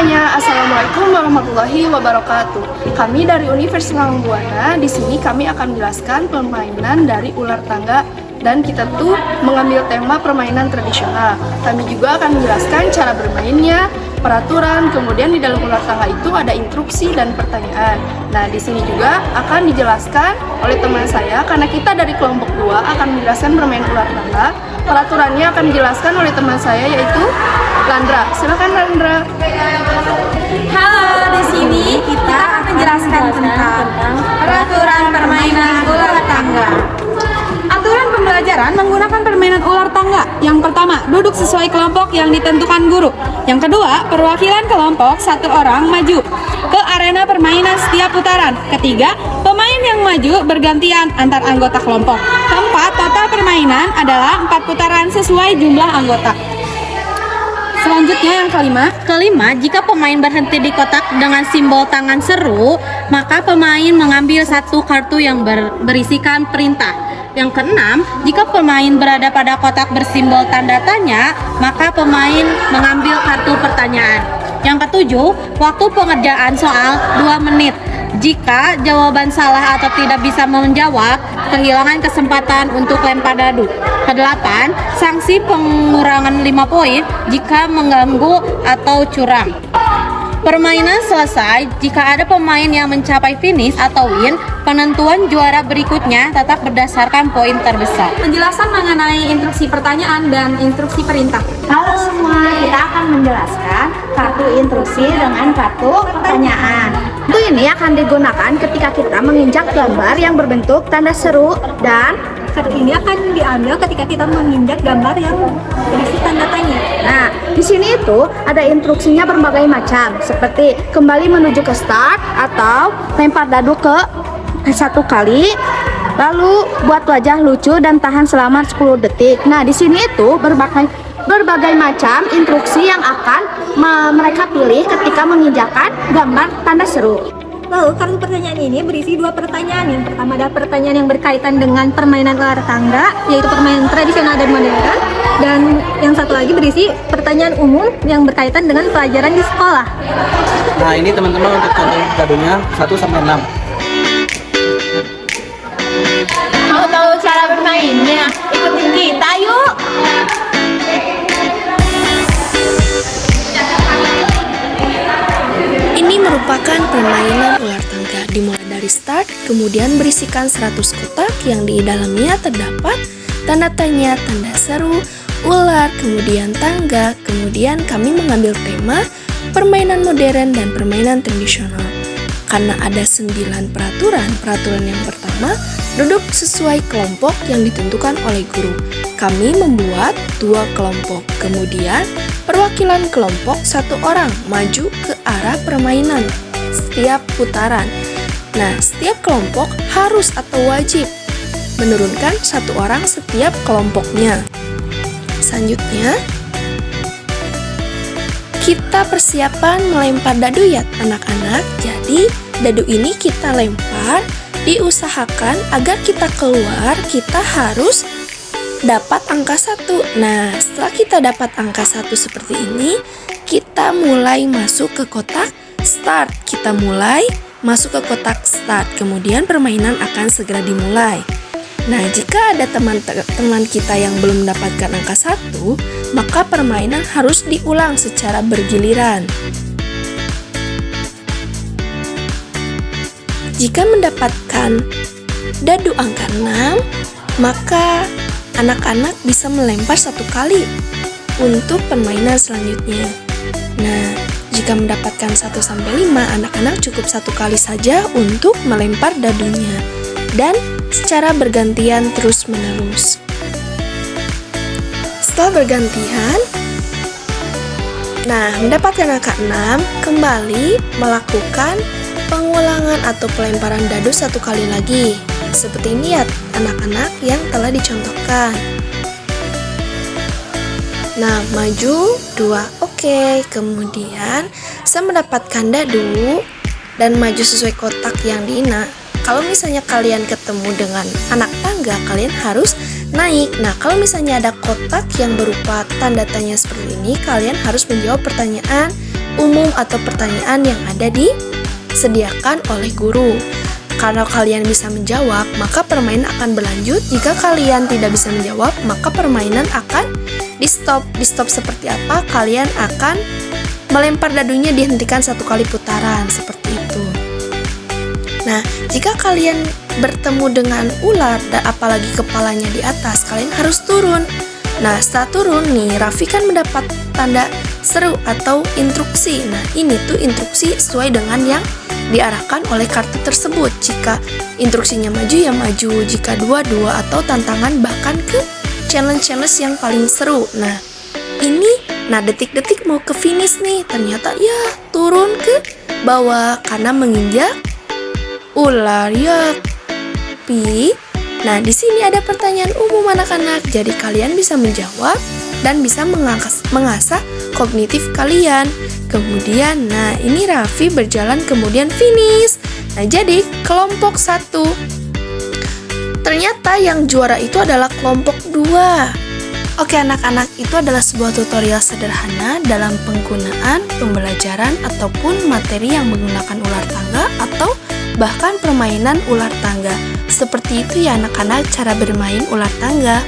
semuanya, Assalamualaikum warahmatullahi wabarakatuh. Kami dari Universitas Langgang Buana. Di sini kami akan menjelaskan permainan dari ular tangga dan kita tuh mengambil tema permainan tradisional. Kami juga akan menjelaskan cara bermainnya, peraturan, kemudian di dalam ular tangga itu ada instruksi dan pertanyaan. Nah, di sini juga akan dijelaskan oleh teman saya karena kita dari kelompok 2 akan menjelaskan permainan ular tangga. Peraturannya akan dijelaskan oleh teman saya yaitu Landra. Silakan Landra. Halo, di sini kita akan menjelaskan tentang peraturan permainan ular tangga. Aturan pembelajaran menggunakan permainan ular tangga. Yang pertama, duduk sesuai kelompok yang ditentukan guru. Yang kedua, perwakilan kelompok satu orang maju ke arena permainan setiap putaran. Ketiga, pemain yang maju bergantian antar anggota kelompok. Keempat, total permainan adalah 4 putaran sesuai jumlah anggota. Selanjutnya yang kelima, jika pemain berhenti di kotak dengan simbol tangan seru, maka pemain mengambil satu kartu yang berisikan perintah. Yang keenam, jika pemain berada pada kotak bersimbol tanda tanya, maka pemain mengambil kartu pertanyaan. Yang ketujuh, waktu pengerjaan soal 2 menit. Jika jawaban salah atau tidak bisa menjawab, kehilangan kesempatan untuk lempar dadu. Kedelapan, sanksi pengurangan 5 poin jika mengganggu atau curang. Permainan selesai jika ada pemain yang mencapai finish atau win. Penentuan juara berikutnya tetap berdasarkan poin terbesar. Penjelasan mengenai instruksi pertanyaan dan instruksi perintah. Halo semua, kita akan menjelaskan kartu instruksi dengan kartu pertanyaan. Kartu ini akan digunakan ketika kita menginjak gambar yang berbentuk tanda seru dan Kartu ini akan diambil ketika kita menginjak gambar yang berisi tanda tanya. nah, di sini itu ada instruksinya berbagai macam, seperti kembali menuju ke start atau lempar dadu ke 1 kali, lalu buat wajah lucu dan tahan selama 10 detik. Nah, di sini itu berbagai macam instruksi yang akan mereka pilih ketika menginjakan gambar tanda seru. Lalu kartu pertanyaan ini berisi 2 pertanyaan. Yang pertama adalah pertanyaan yang berkaitan dengan permainan ular tangga, yaitu permainan tradisional dan modern. Dan yang satu lagi berisi pertanyaan umum yang berkaitan dengan pelajaran di sekolah. Nah, ini teman-teman untuk kadonya 1 sampai 6. Mau tahu cara bermainnya? Ikutin kita yuk! Ini merupakan permainan ular tangga dimulai dari start, kemudian berisikan 100 kotak yang di dalamnya terdapat tanda tanya, tanda seru, ular, kemudian tangga. Kemudian kami mengambil tema permainan modern dan permainan tradisional. Karena ada 9 peraturan yang pertama, duduk sesuai kelompok yang ditentukan oleh guru. Kami membuat 2 kelompok, kemudian perwakilan kelompok 1 orang maju ke arah permainan setiap putaran. Nah, setiap kelompok harus atau wajib menurunkan 1 orang setiap kelompoknya. Selanjutnya, kita persiapan melempar dadu ya anak-anak. Jadi, dadu ini kita lempar, diusahakan agar kita keluar, kita harus dapat angka 1. Nah, setelah kita dapat angka 1 seperti ini, kita mulai masuk ke kotak start. Kita mulai masuk ke kotak start, kemudian permainan akan segera dimulai. Nah, jika ada teman-teman kita yang belum mendapatkan angka 1, maka permainan harus diulang secara bergiliran. Jika mendapatkan dadu angka 6, maka anak-anak bisa melempar 1 kali untuk permainan selanjutnya. Nah, jika mendapatkan 1 sampai 5, anak-anak cukup 1 kali saja untuk melempar dadunya. Dan secara bergantian terus-menerus. Setelah bergantian, nah, mendapatkan angka 6, kembali melakukan pengulangan atau pelemparan dadu 1 kali lagi. Seperti ini ya anak-anak yang telah dicontohkan. Nah, maju 2, oke. Kemudian saya mendapatkan dadu dan maju sesuai kotak yang diina. Kalau misalnya kalian ketemu dengan anak tangga, kalian harus naik. Nah, kalau misalnya ada kotak yang berupa tanda tanya seperti ini, kalian harus menjawab pertanyaan umum atau pertanyaan yang ada disediakan oleh guru. Kalau kalian bisa menjawab, maka permainan akan berlanjut. Jika kalian tidak bisa menjawab, maka permainan akan di-stop. Di-stop seperti apa? Kalian akan melempar dadunya, dihentikan 1 kali putaran, seperti itu. Nah, jika kalian bertemu dengan ular dan apalagi kepalanya di atas, kalian harus turun. Nah, setelah turun nih, Raffi kan mendapat tanda seru atau instruksi. Nah, ini tuh instruksi sesuai dengan yang diarahkan oleh kartu tersebut. Jika instruksinya maju ya maju, jika dua atau tantangan bahkan ke challenge-challenge yang paling seru. Nah, detik-detik mau ke finish nih, ternyata ya turun ke bawah karena menginjak ular ya. Nah, di sini ada pertanyaan umum anak-anak, jadi kalian bisa menjawab dan bisa mengasah kognitif kalian. Kemudian, nah ini Raffi berjalan kemudian finish. Nah, jadi kelompok 1. Ternyata yang juara itu adalah kelompok 2. Oke anak-anak, itu adalah sebuah tutorial sederhana dalam penggunaan pembelajaran ataupun materi yang menggunakan ular tangga atau bahkan permainan ular tangga. Seperti itu ya anak-anak cara bermain ular tangga.